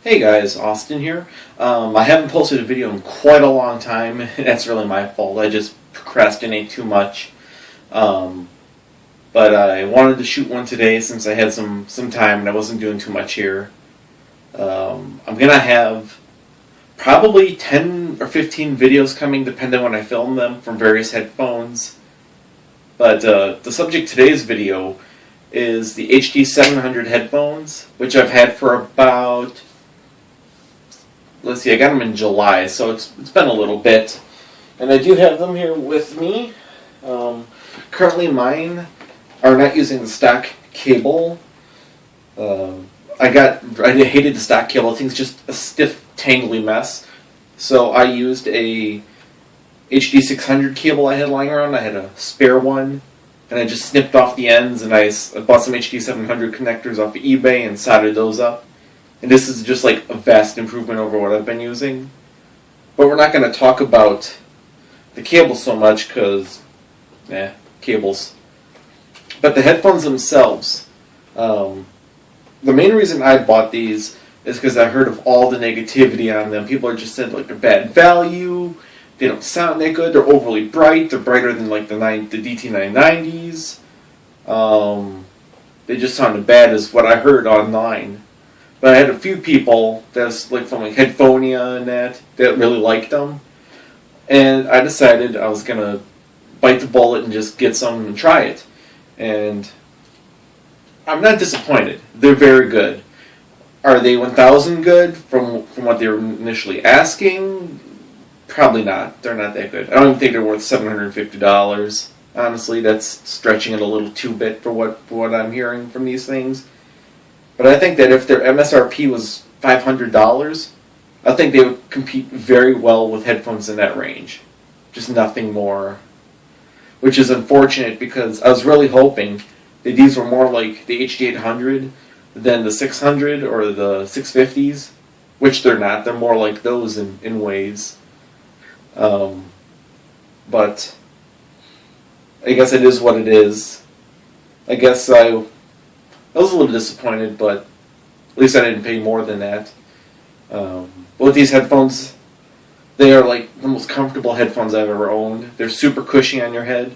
Hey guys, Austin here. I haven't posted a video in quite a long time. That's really my fault. I just procrastinate too much. But I wanted to shoot one today since I had some time and I wasn't doing too much here. I'm going to have probably 10 or 15 videos coming depending on when I film them from various headphones. But the subject of today's video is the HD700 headphones, which I've had for about... Let's see, I got them in July, so it's been a little bit. And I do have them here with me. Currently mine are not using the stock cable. I hated the stock cable. I think it's just a stiff, tangly mess. So I used a HD600 cable I had lying around. I had a spare one. And I just snipped off the ends, and I bought some HD700 connectors off of eBay and soldered those up. And this is just like a vast improvement over what I've been using. But we're not going to talk about the cables so much because, cables. But the headphones themselves, the main reason I bought these is because I heard of all the negativity on them. People are just saying like they're bad value, they don't sound that good, they're overly bright, they're brighter than like the DT990s. They just sounded bad is what I heard online. But I had a few people that's like from like Headphonia and that really liked them. And I decided I was going to bite the bullet and just get some and try it. And I'm not disappointed. They're very good. Are they 1,000 good from what they were initially asking? Probably not. They're not that good. I don't even think they're worth $750. Honestly, that's stretching it a little too bit for what I'm hearing from these things. But I think that if their MSRP was $500, I think they would compete very well with headphones in that range. Just nothing more. Which is unfortunate because I was really hoping that these were more like the HD800 than the 600 or the 650s. Which they're not. They're more like those in ways. But I guess it is what it is. I guess I was a little disappointed, but at least I didn't pay more than that. But with these headphones, they are like the most comfortable headphones I've ever owned. They're super cushy on your head.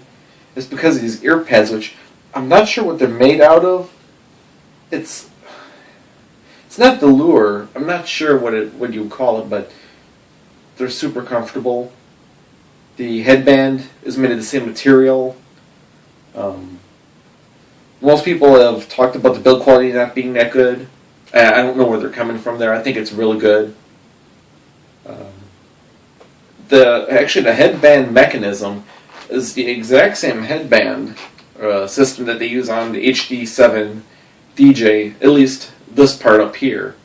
It's because of these ear pads, which I'm not sure what they're made out of. It's not velour. I'm not sure what you would call it, but they're super comfortable. The headband is made of the same material. Most people have talked about the build quality not being that good. I don't know where they're coming from there. I think it's really good. The headband mechanism is the exact same headband system that they use on the HD7 DJ, at least this part up here.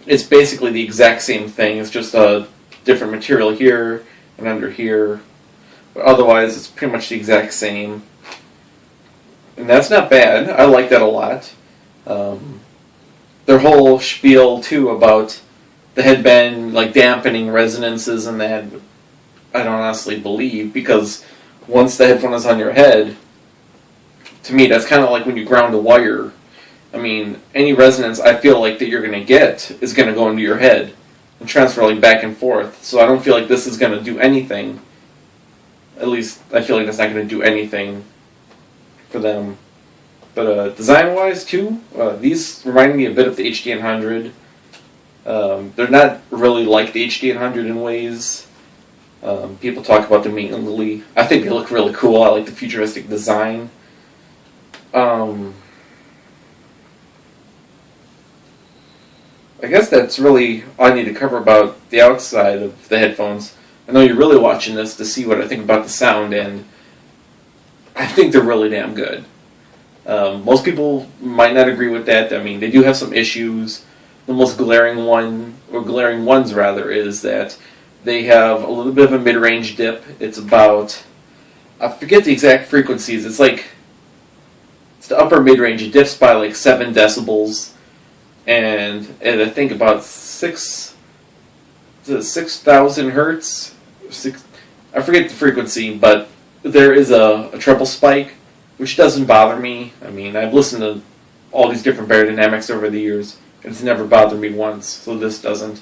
It's basically the exact same thing. It's just a different material here and under here. But otherwise, it's pretty much the exact same. And that's not bad. I like that a lot. Their whole spiel, too, about the headband like dampening resonances and that, I don't honestly believe, because once the headphone is on your head, to me, that's kind of like when you ground a wire. I mean, any resonance I feel like that you're going to get is going to go into your head and transfer like back and forth. So I don't feel like this is going to do anything. At least I feel like that's not going to do anything for them. But design-wise, too, these remind me a bit of the HD800. They're not really like the HD800 in ways. People talk about them being ugly. I think they look really cool. I like the futuristic design. I guess that's really all I need to cover about the outside of the headphones. I know you're really watching this to see what I think about the sound, and I think they're really damn good. Most people might not agree with that. I mean, they do have some issues. The most glaring one, or glaring ones rather, is that they have a little bit of a mid-range dip. It's about, I forget the exact frequencies. It's the upper mid-range. It dips by like 7 decibels. And I think about 6,000 hertz. I forget the frequency, but there is a treble spike, which doesn't bother me. I mean, I've listened to all these different barodynamics over the years. It's never bothered me once, so this doesn't.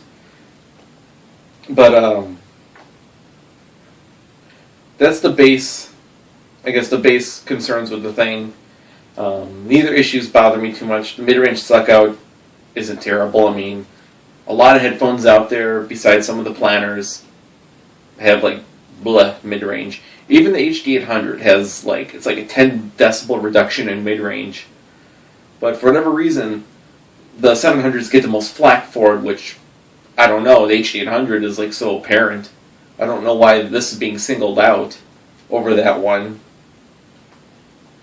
But that's the base, I guess the base concerns with the thing. Neither issues bother me too much. The mid-range suck-out isn't terrible. I mean, a lot of headphones out there, besides some of the planners, have like bleh mid-range. Even the HD800 has like, it's like a 10 decibel reduction in mid-range. But for whatever reason, the 700s get the most flack for it, which, I don't know, the HD800 is like so apparent. I don't know why this is being singled out over that one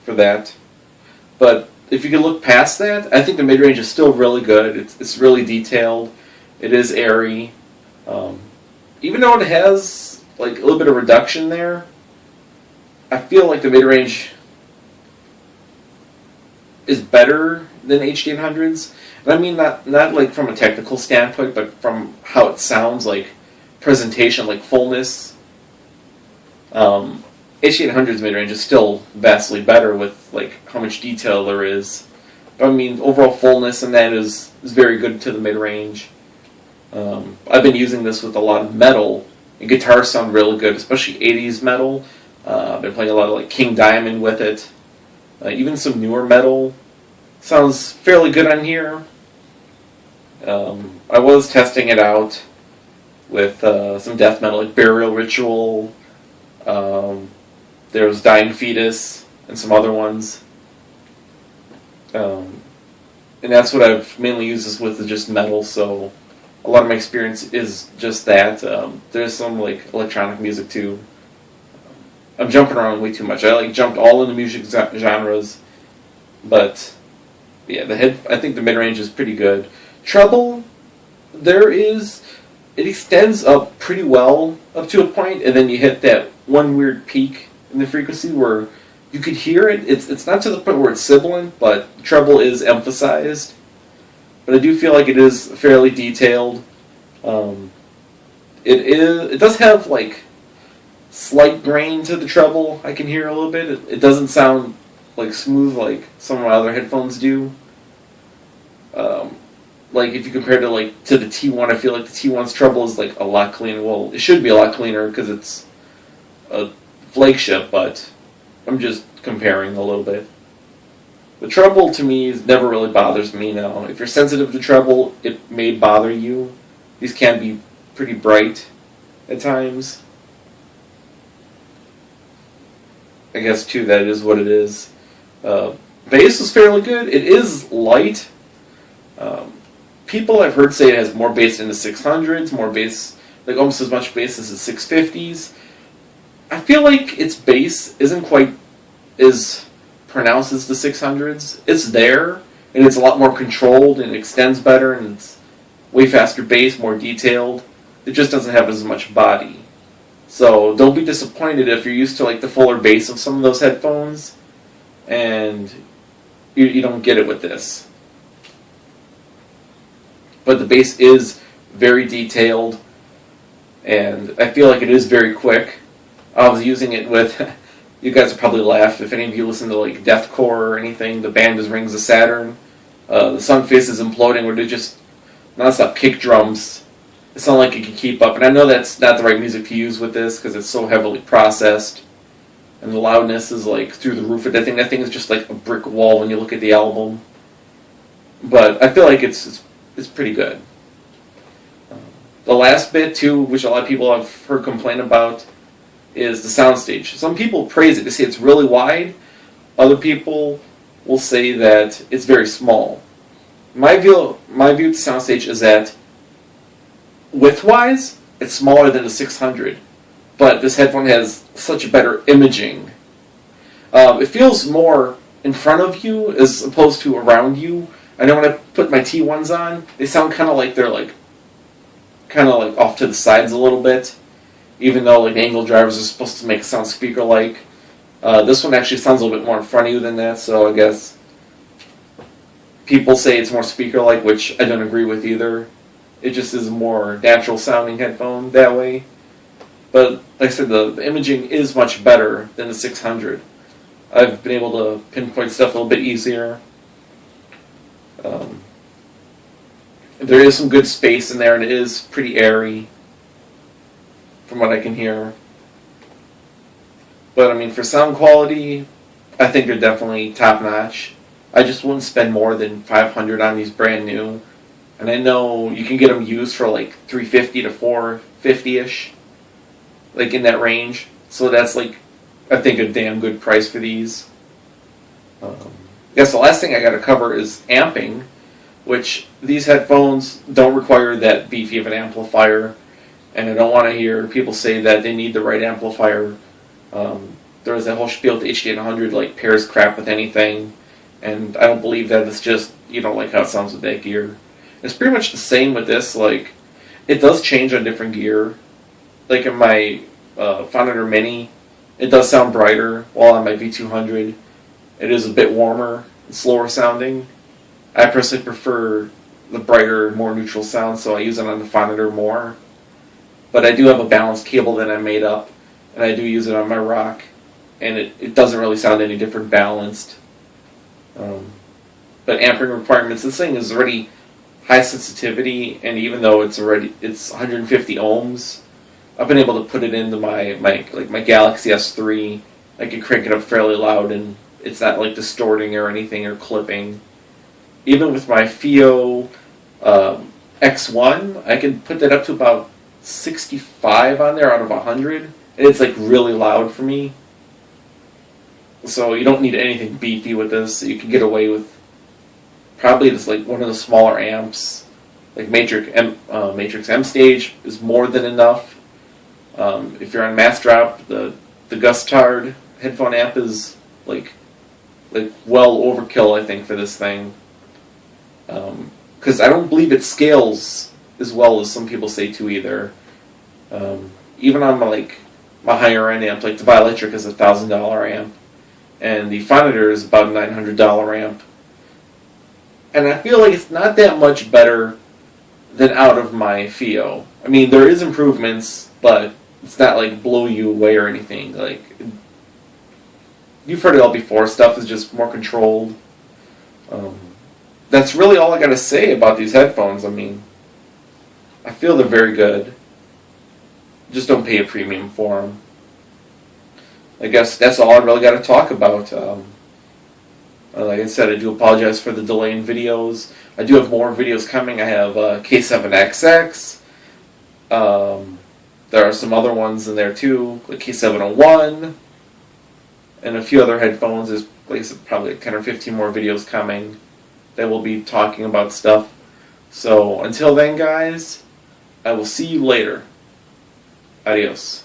for that. But if you can look past that, I think the mid-range is still really good. It's really detailed. It is airy. Even though it has like a little bit of reduction there, I feel like the mid-range is better than HD800s. And I mean not like from a technical standpoint, but from how it sounds, like presentation, like fullness. HD800's mid-range is still vastly better with like how much detail there is. But I mean, overall fullness and that is very good to the mid-range. I've been using this with a lot of metal, and guitars sound really good, especially 80s metal. I've been playing a lot of like King Diamond with it. Even some newer metal sounds fairly good on here. I was testing it out with some death metal, like Burial Ritual. There was Dying Fetus and some other ones. And that's what I've mainly used this with, is just metal, so a lot of my experience is just that. There's some like electronic music too. I'm jumping around way too much. I like jumped all into music genres, but yeah, I think the mid-range is pretty good. Treble, it extends up pretty well up to a point, and then you hit that one weird peak in the frequency where you could hear it. It's not to the point where it's sibilant, but treble is emphasized. But I do feel like it is fairly detailed. It does have like slight grain to the treble. I can hear a little bit. It doesn't sound like smooth like some of my other headphones do. Like if you compare it to the T1, I feel like the T1's treble is like a lot cleaner. Well, it should be a lot cleaner because it's a flagship, but I'm just comparing a little bit. The treble to me never really bothers me now. If you're sensitive to treble, it may bother you. These can be pretty bright at times. I guess too that is what it is. Bass is fairly good. It is light. People I've heard say it has more bass in the 600s, more bass, like almost as much bass as the 650s. I feel like its bass isn't quite as pronounced as the 600s. It's there, and it's a lot more controlled, and it extends better, and it's way faster bass, more detailed. It just doesn't have as much body. So don't be disappointed if you're used to like the fuller bass of some of those headphones, and you don't get it with this. But the bass is very detailed, and I feel like it is very quick. I was using it with, you guys will probably laugh if any of you listen to like deathcore or anything. The band is Rings of Saturn. The Sun Face is Imploding, where they just non-stop kick drums. It's not like it can keep up, and I know that's not the right music to use with this because it's so heavily processed, and the loudness is like through the roof. That thing is just like a brick wall when you look at the album. But I feel like it's pretty good. The last bit too, which a lot of people have heard complain about, is the soundstage. Some people praise it. They say it's really wide. Other people will say that it's very small. My view of the soundstage is that width-wise, it's smaller than the 600, but this headphone has such better imaging. It feels more in front of you as opposed to around you. I know when I put my T1s on, they sound kind of like they're kind of like off to the sides a little bit, even though like angle drivers are supposed to make it sound speaker-like. This one actually sounds a little bit more in front of you than that, so I guess people say it's more speaker-like, which I don't agree with either. It just is a more natural-sounding headphone that way. But like I said, the imaging is much better than the 600. I've been able to pinpoint stuff a little bit easier. There is some good space in there, and it is pretty airy, from what I can hear. But I mean, for sound quality, I think they're definitely top notch. I just wouldn't spend more than $500 on these brand new. And I know you can get them used for like $350 to $450-ish, like in that range. So that's like, I think, a damn good price for these. I guess the last thing I got to cover is amping, which these headphones don't require that beefy of an amplifier, and I don't want to hear people say that they need the right amplifier. There was that whole spiel with the HD700, like, pairs crap with anything, and I don't believe that. It's just, you don't like how it sounds with that gear. It's pretty much the same with this. Like, it does change on different gear. Like in my Fonitor Mini, it does sound brighter, while on my V200 it is a bit warmer and slower sounding. I personally prefer the brighter, more neutral sound, so I use it on the Fonitor more. But I do have a balanced cable that I made up, and I do use it on my Rock, and it doesn't really sound any different balanced. But ampering requirements, this thing is already high sensitivity, and even though it's 150 ohms, I've been able to put it into my Galaxy S3. I can crank it up fairly loud, and it's not like distorting or anything or clipping. Even with my FIO X1, I can put that up to about 65 on there out of 100, and it's like really loud for me. So you don't need anything beefy with this. You can get away with probably just like one of the smaller amps, like Matrix M Stage is more than enough. If you're on mass drop, the Gustard headphone amp is like well overkill, I think, for this thing. Because I don't believe it scales as well as some people say too either. Even on my higher end amp, like the Bioelectric is a $1,000 amp, and the Fonitor is about a $900 amp. And I feel like it's not that much better than out of my FIO. I mean, there is improvements, but it's not like blow you away or anything. Like, you've heard it all before. Stuff is just more controlled. That's really all I got to say about these headphones. I mean, I feel they're very good. Just don't pay a premium for them. I guess that's all I really got to talk about. Like I said, I do apologize for the delay in videos. I do have more videos coming. I have K7XX. There are some other ones in there too, like K701, and a few other headphones. There's probably 10 or 15 more videos coming that will be talking about stuff. So until then, guys, I will see you later. Adios.